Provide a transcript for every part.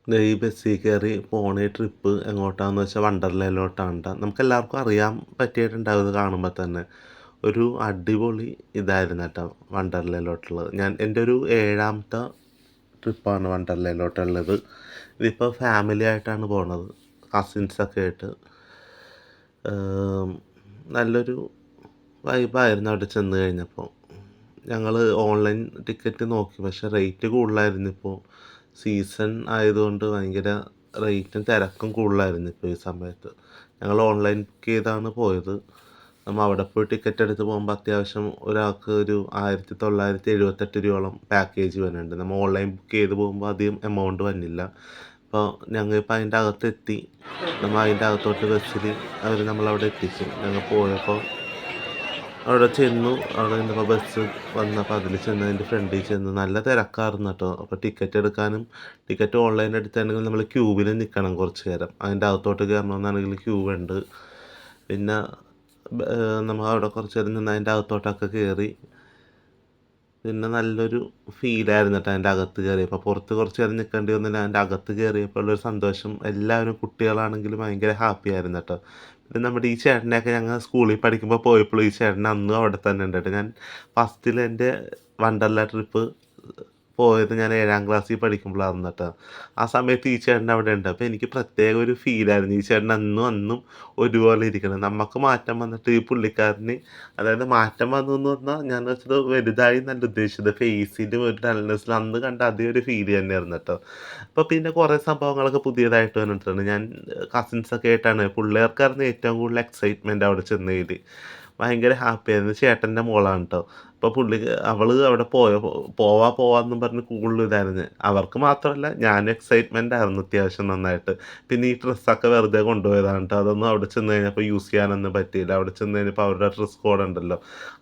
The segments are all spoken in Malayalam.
ഈ ബസ്സിൽ കയറി പോണ ട്രിപ്പ് എങ്ങോട്ടാന്ന് വെച്ചാൽ വണ്ടർലയിലോട്ടാണ്. നമുക്കെല്ലാവർക്കും അറിയാൻ പറ്റിയിട്ടുണ്ടാവും ഇത് കാണുമ്പോൾ തന്നെ. ഒരു അടിപൊളി ഇതായിരുന്നു കേട്ടോ വണ്ടർലയിലോട്ടുള്ളത്. എൻ്റെ ഒരു 7ാമത്തെ ട്രിപ്പാണ് വണ്ടർലയിലോട്ടുള്ളത്. ഇതിപ്പോൾ ഫാമിലി ആയിട്ടാണ് പോണത്, കസിൻസൊക്കെ ആയിട്ട്. നല്ലൊരു വൈബായിരുന്നു അവിടെ ചെന്ന് കഴിഞ്ഞപ്പോൾ. ഞങ്ങൾ ഓൺലൈൻ ടിക്കറ്റ് നോക്കി, പക്ഷേ റേറ്റ് കൂടുതലായിരുന്നു. ഇപ്പോൾ സീസൺ ആയതുകൊണ്ട് ഭയങ്കര റേറ്റും തിരക്കും കൂടുതലായിരുന്നു ഇപ്പോൾ ഈ സമയത്ത്. ഞങ്ങൾ ഓൺലൈൻ ബുക്ക് ചെയ്താണ് പോയത്. നമ്മൾ അവിടെ പോയി ടിക്കറ്റ് എടുത്ത് പോകുമ്പോൾ അത്യാവശ്യം ഒരാൾക്ക് ഒരു 1978 രൂപയോളം പാക്കേജ് വരുന്നുണ്ട്. നമ്മൾ ഓൺലൈൻ ബുക്ക് ചെയ്ത് പോകുമ്പോൾ അധികം എമൗണ്ട് വന്നില്ല. അപ്പോൾ ഞങ്ങൾ ഇപ്പോൾ അതിൻ്റെ അകത്തെത്തി. നമ്മൾ അതിൻ്റെ അകത്തോട്ട് ബസ്സിൽ അവർ നമ്മളവിടെ എത്തിച്ചു. ഞങ്ങൾ പോയപ്പോൾ അവിടെ ചെന്നു. അവിടെ നിന്നപ്പോൾ ബസ് വന്നപ്പോൾ അതിൽ ചെന്ന് അതിൻ്റെ ഫ്രണ്ടിൽ ചെന്ന് നല്ല തിരക്കായിരുന്നു കേട്ടോ. അപ്പോൾ ടിക്കറ്റ് എടുക്കാനും, ടിക്കറ്റ് ഓൺലൈൻ എടുത്താണെങ്കിൽ നമ്മൾ ക്യൂവിൽ നിൽക്കണം കുറച്ച് നേരം. അതിൻ്റെ അകത്തോട്ട് കയറണമെന്നാണെങ്കിൽ ക്യൂ ഉണ്ട്. പിന്നെ നമ്മൾ അവിടെ കുറച്ച് നേരം നിന്ന് അതിൻ്റെ അകത്തോട്ടൊക്കെ കയറി. പിന്നെ നല്ലൊരു ഫീലായിരുന്നു കേട്ടോ അതിൻ്റെ അകത്ത് കയറിയപ്പോൾ. പുറത്ത് കുറച്ച് നേരം നിൽക്കേണ്ടി വന്നില്ല. അതിൻ്റെ അകത്ത് കയറിയപ്പോൾ ഉള്ളൊരു സന്തോഷം, എല്ലാവരും കുട്ടികളാണെങ്കിലും ഭയങ്കര ഹാപ്പി ആയിരുന്നു കേട്ടോ. പിന്നെ നമ്മുടെ ഈ ചേട്ടനെയൊക്കെ ഞങ്ങൾ സ്കൂളിൽ പഠിക്കുമ്പോൾ പോയപ്പോൾ ഈ ചേട്ടൻ അന്നും അവിടെ തന്നെ ഉണ്ട് കേട്ടോ. ഞാൻ ഫസ്റ്റിൽ എൻ്റെ വണ്ടർല ട്രിപ്പ് പോയത് ഞാൻ 7ാം ക്ലാസ്സിൽ പഠിക്കുമ്പോഴായിരുന്നു കേട്ടോ. ആ സമയത്ത് ഈ ചേട്ടൻ അവിടെ ഉണ്ട്. അപ്പോൾ എനിക്ക് പ്രത്യേക ഒരു ഫീലായിരുന്നു. ഈ ചേട്ടൻ അന്നും ഒരുപോലെ ഇരിക്കണം. നമുക്ക് മാറ്റം വന്നിട്ട് ഈ പുള്ളിക്കാരന്, അതായത് മാറ്റം വന്നു എന്ന് പറഞ്ഞാൽ ഞാൻ വെച്ചത് വലുതായി നല്ല ഉദ്ദേശിച്ചത്. ഫേസിൻ്റെ ഒരു ഡൾനെസ്സിൽ അന്ന് കണ്ട അതേ ഒരു ഫീൽ തന്നെയായിരുന്നു കേട്ടോ. അപ്പോൾ പിന്നെ കുറേ സംഭവങ്ങളൊക്കെ പുതിയതായിട്ട് വന്നിട്ടുണ്ട്. ഞാൻ കസിൻസൊക്കെ ആയിട്ടാണ്. പിള്ളേർക്കായിരുന്നു ഏറ്റവും കൂടുതൽ എക്സൈറ്റ്മെൻറ്റ് അവിടെ ചെന്നതിൽ. ഭയങ്കര ഹാപ്പിയായിരുന്നു. ചേട്ടൻ്റെ മോളാണ് കേട്ടോ. അപ്പോൾ അവൾ അവിടെ പോവാമെന്നും പറഞ്ഞ് കൂടുതൽ ഇതായിരുന്നു. അവർക്ക് മാത്രമല്ല ഞാനും എക്സൈറ്റ്മെൻ്റ് ആയിരുന്നു അത്യാവശ്യം നന്നായിട്ട്. പിന്നെ ഈ ഡ്രസ്സൊക്കെ വെറുതെ കൊണ്ടുപോയതാണ് കേട്ടോ. അതൊന്നും അവിടെ ചെന്ന് കഴിഞ്ഞപ്പോൾ യൂസ് ചെയ്യാനൊന്നും പറ്റിയില്ല. അവിടെ ചെന്ന് കഴിഞ്ഞപ്പോൾ അവരുടെ ഡ്രസ് കോഡ് ഉണ്ടല്ലോ,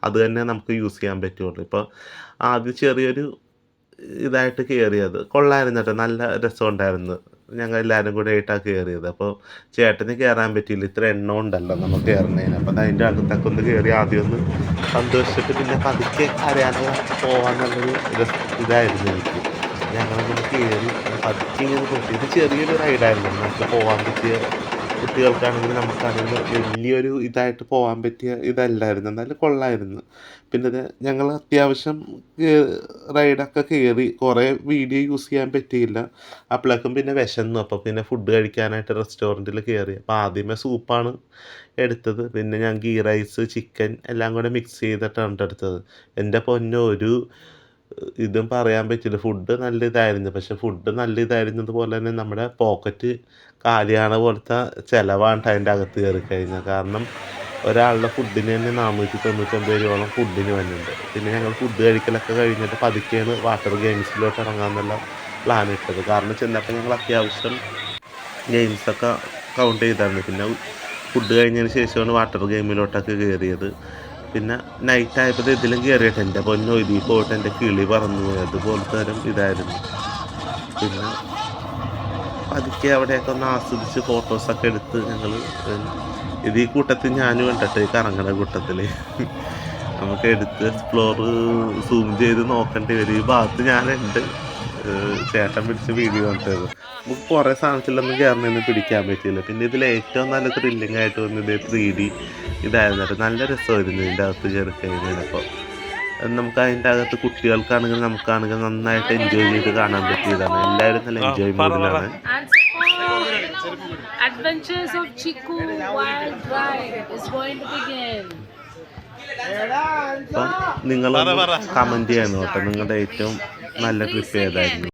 അത് തന്നെ നമുക്ക് യൂസ് ചെയ്യാൻ പറ്റുള്ളൂ. ഇപ്പോൾ ആദ്യം ചെറിയൊരു ഇതായിട്ട് കയറിയത് കൊള്ളായിരുന്നു കേട്ടോ. നല്ല രസമുണ്ടായിരുന്നു. ഞങ്ങൾ എല്ലാവരും കൂടെ ആയിട്ടാണ് കയറിയത്. അപ്പോൾ ചേട്ടന് കയറാൻ പറ്റിയില്ല, ഇത്ര എണ്ണം ഉണ്ടല്ലോ നമുക്ക് കയറുന്നതിന്. അപ്പം അതിൻ്റെ അകത്തൊക്കെ ഒന്ന് കയറി ആദ്യം ഒന്ന് സന്തോഷിച്ചിട്ട് പിന്നെ പതുക്കെ അറിയാതെ പോകാനുള്ളൊരു ഇതായിരുന്നു എനിക്ക്. ഞങ്ങളങ്ങനെ കയറി പതുക്കെ ഇങ്ങനെ പോയി. ഇത് ചെറിയൊരു റൈഡായിരുന്നു, നമുക്ക് പോകാൻ പറ്റിയ, കുട്ടികൾക്കാണെങ്കിലും നമുക്കാണെങ്കിലും വലിയൊരു ഇതായിട്ട് പോകാൻ പറ്റിയ ഇതല്ലായിരുന്നു. എന്നാലും കൊള്ളായിരുന്നു. പിന്നെ ഞങ്ങൾ അത്യാവശ്യം റൈഡൊക്കെ കയറി. കുറേ വീഡിയോ യൂസ് ചെയ്യാൻ പറ്റിയില്ല. അപ്പോഴേക്കും പിന്നെ വിശന്നു. അപ്പോൾ പിന്നെ ഫുഡ് കഴിക്കാനായിട്ട് റെസ്റ്റോറൻറ്റിൽ കയറി. അപ്പോൾ ആദ്യമേ സൂപ്പാണ് എടുത്തത്. പിന്നെ ഞാൻ ഗീ റൈസ്, ചിക്കൻ എല്ലാം കൂടെ മിക്സ് ചെയ്തിട്ടാണ് എടുത്തത്. എൻ്റെ പൊന്നോ, ഒരു ഇതും പറയാൻ പറ്റില്ല. ഫുഡ് നല്ല ഇതായിരുന്നു. പക്ഷേ ഫുഡ് നല്ല ഇതായിരുന്നതുപോലെ തന്നെ നമ്മുടെ പോക്കറ്റ് കാലിയാണ പോലത്തെ ചിലവാണ് അതിൻ്റെ അകത്ത് കയറി കഴിഞ്ഞാൽ. കാരണം ഒരാളുടെ ഫുഡിന് തന്നെ 499 രൂപയോളം ഫുഡിന് വന്നിട്ടുണ്ട്. പിന്നെ ഞങ്ങൾ ഫുഡ് കഴിക്കലൊക്കെ കഴിഞ്ഞിട്ട് പതുക്കെയാണ് വാട്ടർ ഗെയിംസിലോട്ട് ഇറങ്ങാമെന്നുള്ള പ്ലാൻ ഇട്ടത്. കാരണം ചെന്നപ്പോൾ ഞങ്ങൾ അത്യാവശ്യം ഗെയിംസൊക്കെ കൗണ്ട് ചെയ്തായിരുന്നു. പിന്നെ ഫുഡ് കഴിഞ്ഞതിന് ശേഷമാണ് വാട്ടർ ഗെയിമിലോട്ടൊക്കെ കയറിയത്. പിന്നെ നൈറ്റ് ആയപ്പോൾ ഇതിലും കയറിയിട്ട് എൻ്റെ പൊന്നോ, ഇതിൽ പോയിട്ട് എൻ്റെ കിളി പറന്നു പോയി. അതുപോലത്തെ തരം ഇതായിരുന്നു. പിന്നെ പതുക്കെ അവിടെയൊക്കെ ഒന്ന് ആസ്വദിച്ച് ഫോട്ടോസൊക്കെ എടുത്ത് ഞങ്ങൾ ഈ കൂട്ടത്തിൽ ഞാനും കണ്ടിട്ട് കറങ്ങണ കൂട്ടത്തിൽ നമുക്ക് എടുത്ത് എക്സ്പ്ലോർ സൂം ചെയ്ത് നോക്കേണ്ടി വരും. ഈ ഭാഗത്ത് ഞാനുണ്ട്, ചേട്ടൻ പിടിച്ച് വീഡിയോ കണ്ടത്. നമുക്ക് കുറേ സാധനത്തിലൊന്നും കയറുന്നൊന്നും പിടിക്കാൻ പറ്റിയില്ല. പിന്നെ ഇതിൽ ഏറ്റവും നല്ല ത്രില്ലിംഗ് ആയിട്ട് വന്നത് 3D ഇതായിരുന്നു. നല്ല രസമായിരുന്നു ഇതിൻ്റെ അകത്ത് കയറി കഴിഞ്ഞപ്പോൾ. നമുക്ക് അതിൻ്റെ അകത്ത് കുട്ടികൾക്കാണെങ്കിലും നമുക്കാണെങ്കിലും നന്നായിട്ട് എൻജോയ് ചെയ്ത് കാണാൻ പറ്റിയതാണ്. എല്ലാവരും നല്ല enjoy മൂഡിലാണ്. Adventures of Chiku Wild Ride is going to begin. അപ്പം നിങ്ങൾ കമൻറ്റ് ചെയ്യണം കേട്ടോ, നിങ്ങളുടെ ഏറ്റവും നല്ല ട്രിപ്പ് ഏതായിരുന്നു.